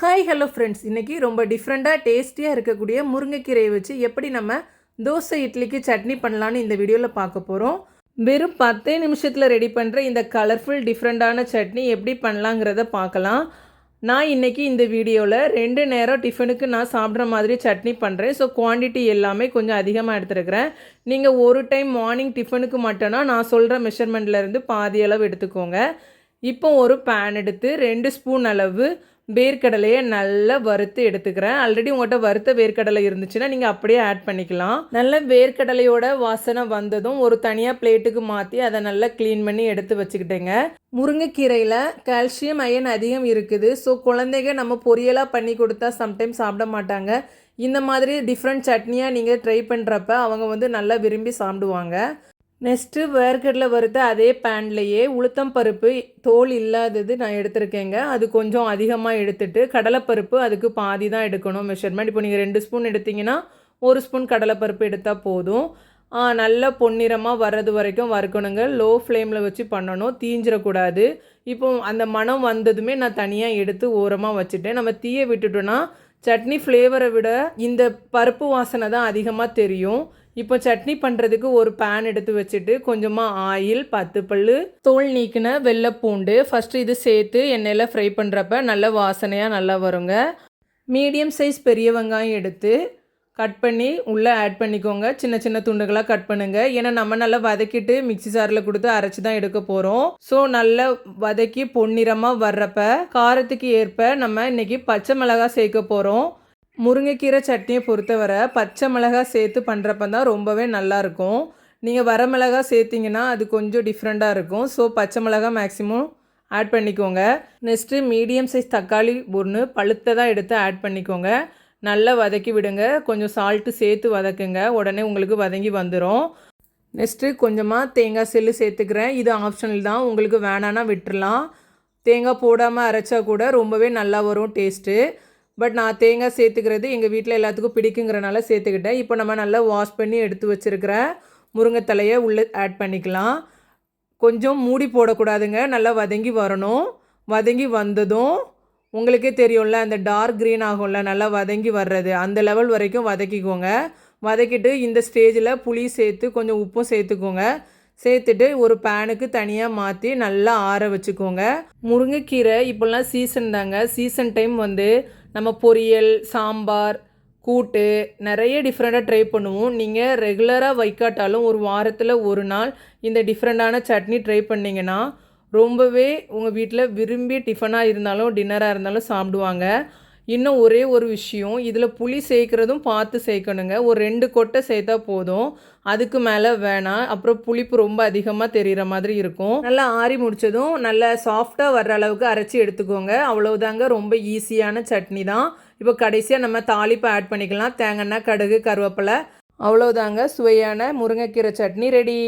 Hi hello friends, இன்றைக்கி ரொம்ப டிஃப்ரெண்ட்டாக டேஸ்டியாக இருக்கக்கூடிய முருங்கைக்கீரையை வச்சு எப்படி நம்ம தோசை இட்லிக்கு சட்னி பண்ணலான்னு இந்த வீடியோவில் பார்க்க போகிறோம். வெறும் 10 நிமிஷத்தில் ரெடி பண்ணுற இந்த கலர்ஃபுல் டிஃப்ரெண்ட்டான சட்னி எப்படி பண்ணலாங்கிறத பார்க்கலாம். நான் இன்றைக்கி இந்த வீடியோவில் 2 நேரம் டிஃபனுக்கு நான் சாப்பிட்ற மாதிரி சட்னி பண்ணுறேன். ஸோ குவான்டிட்டி எல்லாமே கொஞ்சம் அதிகமாக எடுத்துருக்கிறேன். நீங்கள் ஒரு டைம் மார்னிங் டிஃபனுக்கு மட்டும்னா நான் சொல்கிற மெஷர்மெண்ட்லேருந்து பாதி அளவு எடுத்துக்கோங்க. இப்போ ஒரு பேன் எடுத்து 2 ஸ்பூன் அளவு வேர்க்கடலையை நல்லா வறுத்து எடுத்துக்கிறேன். ஆல்ரெடி உங்கள்கிட்ட வறுத்த வேர்க்கடலை இருந்துச்சுன்னா நீங்கள் அப்படியே ஆட் பண்ணிக்கலாம். நல்ல வேர்க்கடலையோட வாசனை வந்ததும் ஒரு தனியாக பிளேட்டுக்கு மாற்றி அதை நல்லா க்ளீன் பண்ணி எடுத்து வச்சுக்கிட்டேங்க. முருங்கைக்கீரையில் கால்சியம் அயன் அதிகம் இருக்குது. ஸோ குழந்தைங்க நம்ம பொரியலாக பண்ணி கொடுத்தா சம்டைம்ஸ் சாப்பிட மாட்டாங்க. இந்த மாதிரி டிஃப்ரெண்ட் சட்னியாக நீங்கள் ட்ரை பண்ணுறப்ப அவங்க நல்லா விரும்பி சாப்பிடுவாங்க. நெக்ஸ்ட்டு வேர்க்கடலை வறுத்த அதே பேன்லேயே உளுத்தம் பருப்பு தோல் இல்லாதது நான் எடுத்துருக்கேங்க. அது கொஞ்சம் அதிகமாக எடுத்துகிட்டு கடலைப்பருப்பு அதுக்கு பாதி தான் எடுக்கணும் மெஷர்மெண்ட். இப்போ நீங்கள் 2 ஸ்பூன் எடுத்திங்கன்னா 1 ஸ்பூன் கடலைப்பருப்பு எடுத்தால் போதும். நல்லா பொன்னிறமாக வர்றது வரைக்கும் வறுக்கணுங்க. லோ ஃப்ளேமில் வச்சு பண்ணணும், தீஞ்சிடக்கூடாது. இப்போ அந்த மணம் வந்ததுமே நான் தனியாக எடுத்து ஓரமாக வச்சுட்டேன். நம்ம தீயை விட்டுட்டோன்னா சட்னி ஃப்ளேவரை விட இந்த பருப்பு வாசனை தான் அதிகமாக தெரியும். இப்போ சட்னி பண்ணுறதுக்கு ஒரு பேன் எடுத்து வச்சுட்டு கொஞ்சமாக ஆயில், 10 பல்லு தோல் நீக்கின வெள்ளைப்பூண்டு ஃபஸ்ட்டு இது சேர்த்து எண்ணெயில் ஃப்ரை பண்ணுறப்ப நல்ல வாசனையாக நல்லா வருங்க. மீடியம் சைஸ் பெரிய வெங்காயம் எடுத்து கட் பண்ணி உள்ளே ஆட் பண்ணிக்கோங்க. சின்ன சின்ன துண்டுகளாக கட் பண்ணுங்கள். ஏன்னா நம்ம நல்லா வதக்கிட்டு மிக்சி ஜாரில் கொடுத்து அரைச்சி தான் எடுக்க போகிறோம். ஸோ நல்லா வதக்கி பொன்னிறமாக வர்றப்ப காரத்துக்கு ஏற்ப நம்ம இன்றைக்கி பச்சை மிளகாய் சேர்க்க போகிறோம். முருங்கைக்கீரை சட்னியை பொறுத்தவரை பச்சை மிளகாய் சேர்த்து பண்ணுறப்ப தான் ரொம்பவே நல்லாயிருக்கும். நீங்கள் வர மிளகாய் சேர்த்திங்கன்னா அது கொஞ்சம் டிஃப்ரெண்ட்டாக இருக்கும். ஸோ பச்சை மிளகாய் மேக்ஸிமம் ஆட் பண்ணிக்கோங்க. நெக்ஸ்ட்டு மீடியம் சைஸ் தக்காளி ஒன்று பழுத்ததாக எடுத்து ஆட் பண்ணிக்கோங்க. நல்லா வதக்கி விடுங்க. கொஞ்சம் சால்ட்டு சேர்த்து வதக்குங்க, உடனே உங்களுக்கு வதங்கி வந்துடும். நெக்ஸ்ட்டு கொஞ்சமாக தேங்காய் செல்லு சேர்த்துக்கிறேன். இது ஆப்ஷனல் தான், உங்களுக்கு வேணான்னா விட்டுறலாம். தேங்காய் போடாமல் அரைச்சா கூட ரொம்பவே நல்லா வரும் டேஸ்ட்டு. பட் நான் தேங்காய் சேர்த்துக்கிறது எங்கள் வீட்டில் எல்லாத்துக்கும் பிடிக்குங்கிறனால சேர்த்துக்கிட்டேன். இப்போ நம்ம நல்லா வாஷ் பண்ணி எடுத்து வச்சுருக்கிற முருங்கைத்தலையை உள்ளே ஆட் பண்ணிக்கலாம். கொஞ்சம் மூடி போடக்கூடாதுங்க, நல்லா வதங்கி வரணும். வதங்கி வந்ததும் உங்களுக்கே தெரியும்ல, அந்த டார்க் க்ரீன் ஆகும்ல, நல்லா வதங்கி வர்றது அந்த லெவல் வரைக்கும் வதக்கிக்கோங்க. வதக்கிட்டு இந்த ஸ்டேஜில் புளி சேர்த்து கொஞ்சம் உப்பும் சேர்த்துக்கோங்க. சேர்த்துட்டு ஒரு பேனுக்கு தனியாக மாற்றி நல்லா ஆற வச்சுக்கோங்க. முருங்கைக்கீரை இப்போல்லாம் சீசன் தாங்க. சீசன் டைம் நம்ம பொரியல், சாம்பார், கூட்டு நிறைய டிஃப்ரெண்ட்டாக ட்ரை பண்ணுவோம். நீங்கள் ரெகுலராக வைக்காட்டாலும் ஒரு வாரத்தில் ஒரு நாள் இந்த டிஃப்ரெண்ட்டான சட்னி ட்ரை பண்ணிங்கன்னா ரொம்பவே உங்கள் வீட்டில் விரும்பி டிஃபனாக இருந்தாலும் டின்னராக இருந்தாலும் சாப்பிடுவாங்க. இன்னும் ஒரே ஒரு விஷயம், இதில் புளி சேர்க்குறதும் பார்த்து சேர்க்கணுங்க. ஒரு 2 கொட்டை சேர்த்தா போதும், அதுக்கு மேலே வேணாம். அப்புறம் புளிப்பு ரொம்ப அதிகமாக தெரிகிற மாதிரி இருக்கும். நல்லா ஆறி முடித்ததும் நல்லா சாஃப்டாக வர்ற அளவுக்கு அரைச்சி எடுத்துக்கோங்க. அவ்வளோதாங்க, ரொம்ப ஈஸியான சட்னி தான். இப்போ கடைசியாக நம்ம தாளிப்பை ஆட் பண்ணிக்கலாம். தேங்காய், கடுகு, கருவேப்பிலை. அவ்வளோதாங்க, சுவையான முருங்கைக்கீரை சட்னி ரெடி.